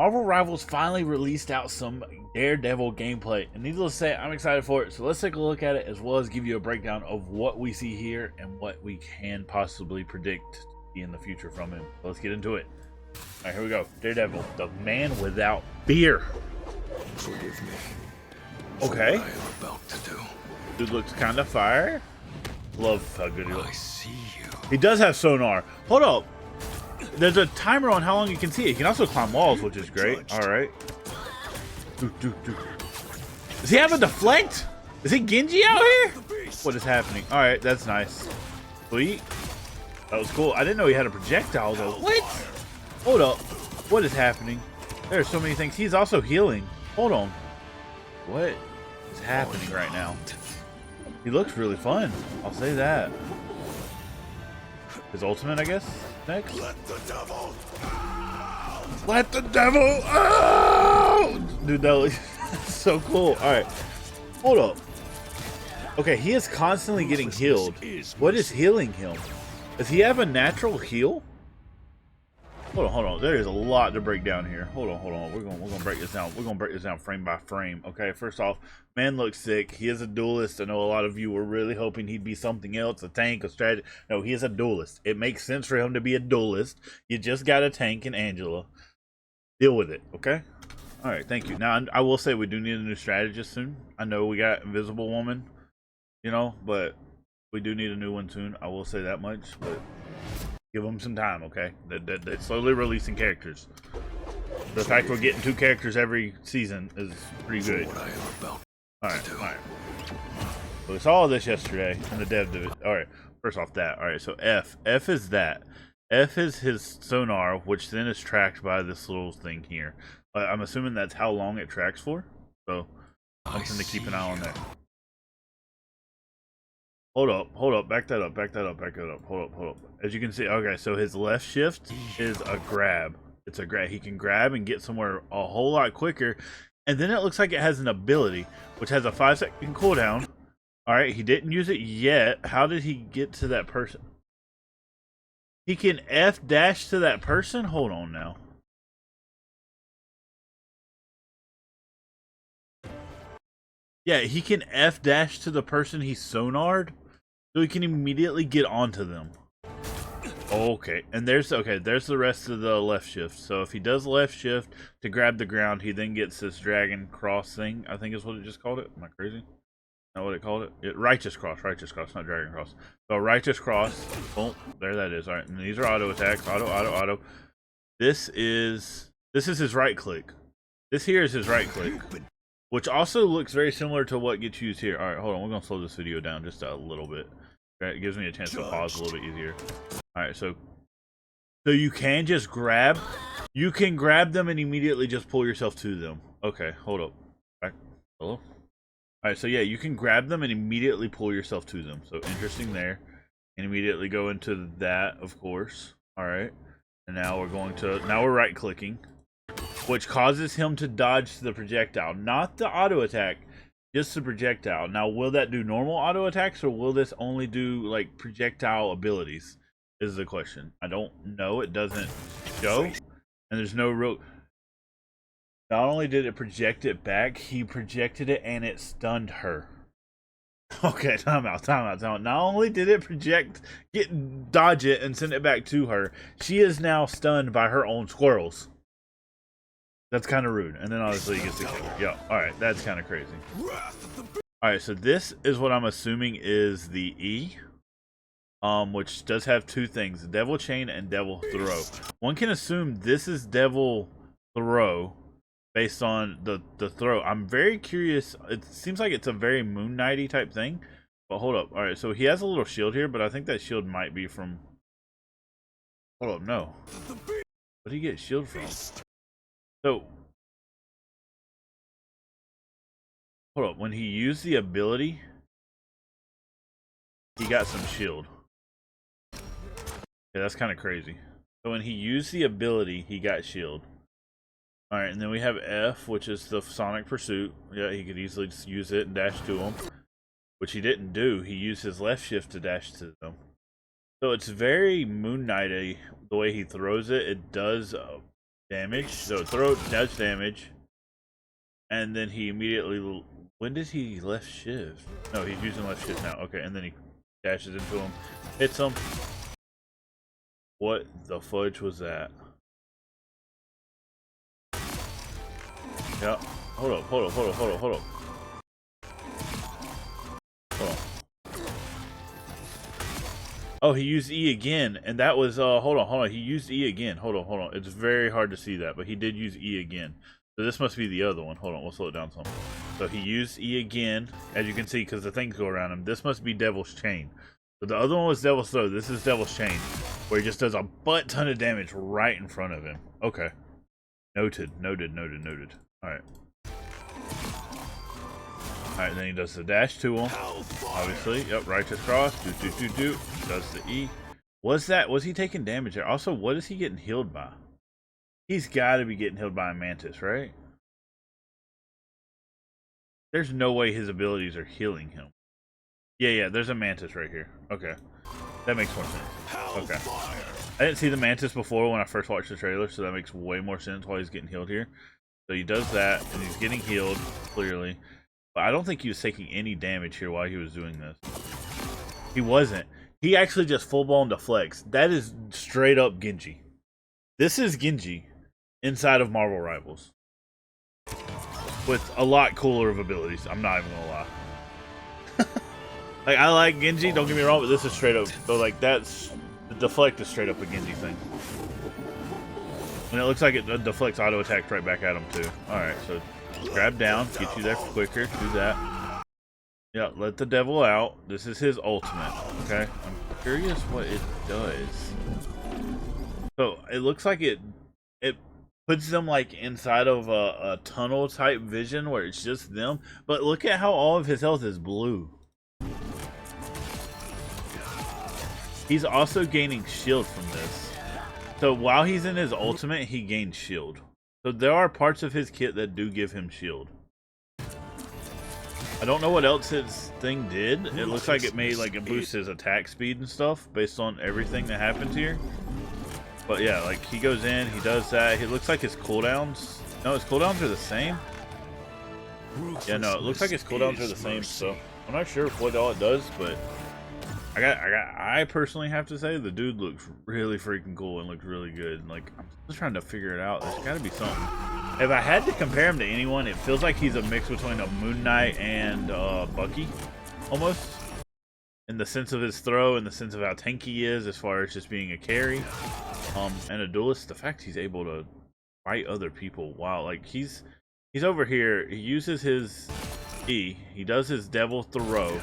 Marvel Rivals finally released out some Daredevil gameplay, and needless to say, I'm excited for it. So let's take a look at it, as well as give you a breakdown of what we see here and what we can possibly predict to be in the future from him. So let's get into it. All right, here we go. Daredevil, the man without fear. Forgive me. Okay. What I am about to do. Dude looks kind of fire. Love how good he looks. I see you. He does have sonar. Hold up. There's a timer on how long you can see it. He can also climb walls, which is great. All right. Does he have a deflect? Is he Genji out here? What is happening? All right, that's nice. Sweet. That was cool. I didn't know he had a projectile though. What? Hold up. What is happening? There are so many things. He's also healing. Hold on. What is happening right now? He looks really fun. I'll say that. His ultimate, I guess. Next. Let the devil. Let the devil out! Dude, that looks so cool. All right, hold up. Okay, he is constantly getting healed. What is healing him? Does he have a natural heal? Hold on. There is a lot to break down here. Hold on. We're gonna break this down. We're gonna break this down frame by frame. Okay, first off, man looks sick. He is a duelist. I know a lot of you were really hoping he'd be something else, a tank, a strategy. No, he is a duelist. It makes sense for him to be a duelist. You just got a tank and Angela. Deal with it, okay? All right, thank you. Now, I will say we do need a new strategist soon. I know we got Invisible Woman, you know, but we do need a new one soon. I will say that much, but give them some time, okay? They're slowly releasing characters. The fact we're getting 2 characters every season is pretty good. All right. So we saw this yesterday in the dev division. All right, first off that. All right, so F is that. F is his sonar, which then is tracked by this little thing here. I'm assuming that's how long it tracks for. So something to keep an eye on there. Hold up, back that up. Hold up. As you can see, okay, so his left shift is a grab. It's a grab. He can grab and get somewhere a whole lot quicker. And then it looks like it has an ability, which has a 5-second cooldown. All right, he didn't use it yet. How did he get to that person? He can F dash to that person? Hold on now. Yeah, he can F dash to the person he sonared, so he can immediately get onto them. Okay, and there's the rest of the left shift. So if he does left shift to grab the ground, he then gets this dragon cross thing. I think is what it just called it. Am I crazy? Not what it called it? Righteous cross, not dragon cross. So righteous cross. Boom, there that is. All right, and these are auto attacks. Auto. This is his right click. This here is his right click, which also looks very similar to what gets used here. All right, hold on. We're gonna slow this video down just a little bit. Okay, it gives me a chance to pause a little bit easier. All right, so you can just grab. You can grab them and immediately just pull yourself to them. Okay, hold up. Back. Hello. All right, so yeah, you can grab them and immediately pull yourself to them. So interesting there. And immediately go into that, of course. All right. And now we're right clicking, which causes him to dodge the projectile, not the auto attack, just the projectile. Now, will that do normal auto attacks, or will this only do like projectile abilities? Is the question. I don't know. It doesn't show, and there's no real. Not only did it project it back, he projected it and it stunned her. Okay, time out. Not only did it dodge it and send it back to her, she is now stunned by her own squirrels. That's kind of rude. And then obviously he gets the kill. Yeah, alright, that's kind of crazy. Alright, so this is what I'm assuming is the E. Which does have 2 things, Devil Chain and Devil Throw. One can assume this is Devil Throw based on the throw. I'm very curious. It seems like it's a very Moon Knight-y type thing. But hold up. Alright, so he has a little shield here, but I think that shield might be from... Hold up, no. Where did he get shield from? So... Hold up, when he used the ability, he got some shield. Yeah, that's kind of crazy. So when he used the ability, he got shield. Alright, and then we have F, which is the Sonic Pursuit. Yeah, he could easily just use it and dash to him, which he didn't do. He used his left shift to dash to them. So it's very Moon Knight-y the way he throws it. It does damage. So throw does damage. And then he immediately... When did he left shift? No, he's using left shift now. Okay, and then he dashes into him. Hits him. What the fudge was that? Yeah. Hold up. Hold up. Oh, he used E again, and that was hold on. He used E again. Hold on. It's very hard to see that, but he did use E again. So this must be the other one. Hold on, we'll slow it down some. So he used E again, as you can see, because the things go around him. This must be Devil's Chain. So the other one was Devil's Throw. This is Devil's Chain, where he just does a butt ton of damage right in front of him. Okay. Noted. Alright. Alright, then he does the dash to him. Obviously. Yep, righteous cross. Do. Does the E. Was he taking damage there? Also, what is he getting healed by? He's got to be getting healed by a mantis, right? There's no way his abilities are healing him. Yeah, there's a mantis right here. Okay. That makes more sense. Okay. I didn't see the mantis before when I first watched the trailer, so that makes way more sense why he's getting healed here. So he does that, and he's getting healed, clearly. But I don't think he was taking any damage here while he was doing this. He wasn't. He actually just full-blown deflects. That is straight up Genji. This is Genji inside of Marvel Rivals. With a lot cooler of abilities. I'm not even gonna lie. Like, I like Genji, don't get me wrong, but this is straight up. So, like, that's... The deflect is straight up a Genji thing. And it looks like it deflects auto attack right back at him, too. Alright, so grab down, get you there quicker, do that. Yeah, let the devil out. This is his ultimate, okay? I'm curious what it does. So, it looks like it puts them, like, inside of a tunnel type vision where it's just them. But look at how all of his health is blue. He's also gaining shield from this. So while he's in his ultimate, he gains shield. So there are parts of his kit that do give him shield. I don't know what else his thing did. It looks like it made like it boosts his attack speed and stuff based on everything that happens here. But yeah, like he goes in, he does that. It looks like his cooldowns. No, his cooldowns are the same. Yeah, no, it looks like his cooldowns are the same. So I'm not sure what all it does, but I personally have to say the dude looks really freaking cool and looks really good. Like, I'm just trying to figure it out. There's got to be something. If I had to compare him to anyone, it feels like he's a mix between a Moon Knight and Bucky, almost. In the sense of his throw, in the sense of how tanky he is, as far as just being a carry, and a duelist. The fact he's able to fight other people, wow! Like he's over here. He uses his E. He does his devil throw.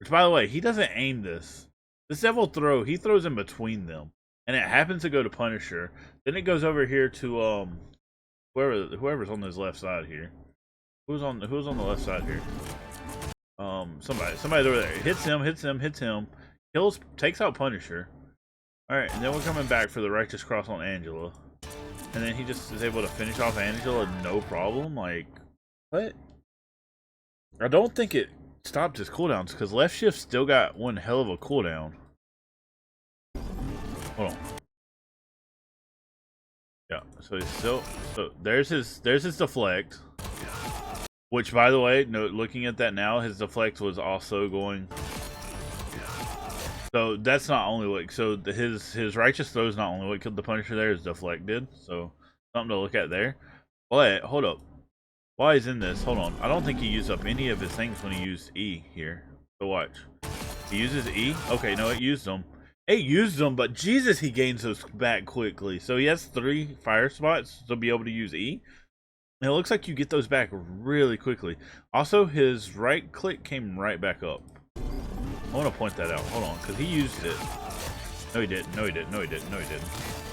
Which, by the way, he doesn't aim this. This devil throw, he throws in between them. And it happens to go to Punisher. Then it goes over here to, whoever's on his left side here. Who's on the left side here? Somebody over there. Hits him. Kills, takes out Punisher. Alright, and then we're coming back for the Righteous Cross on Angela. And then he just is able to finish off Angela no problem. Like, what? I don't think it stopped his cooldowns because left shift still got one hell of a cooldown. Hold on. Yeah, so he's still there's his deflect. Which, by the way, no, looking at that now, his deflect was also going. So that's not only what. So his righteous throw is not only what killed the Punisher there, his deflect did. So something to look at there. But hold up. While he's in this, hold on. I don't think he used up any of his things when he used E here. So watch. He uses E. Okay, no, it used them. It used them, but Jesus, he gains those back quickly. So he has 3 fire spots to be able to use E. And it looks like you get those back really quickly. Also, his right click came right back up. I want to point that out. Hold on, because he used it. No, he didn't. No, he didn't. No, he didn't. No, he didn't.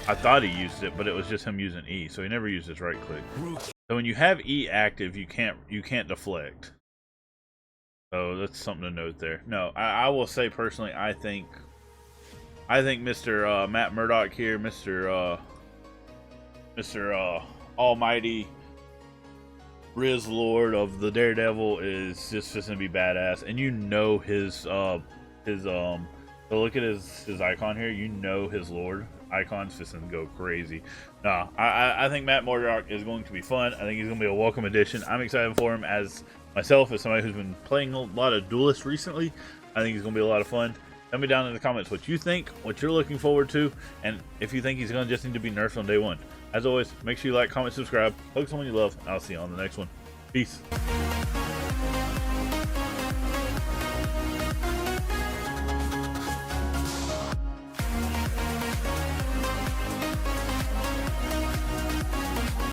I thought he used it, but it was just him using E. So he never used his right click. So when you have E active, you can't deflect. So that's something to note there. No, I will say personally, I think Mr. Matt Murdock here, Mr. Almighty Riz Lord of the Daredevil is just gonna be badass, and you know his so look at his icon here. You know his Lord icons just and go crazy. No, I think Matt Murdock is going to be fun. I think he's going to be a welcome addition. I'm excited for him as myself, as somebody who's been playing a lot of Duelists recently. I think he's going to be a lot of fun. Tell me down in the comments what you think, what you're looking forward to, and if you think he's going to just need to be nerfed on day one. As always, make sure you like, comment, subscribe, focus on what you love, and I'll see you on the next one. Peace.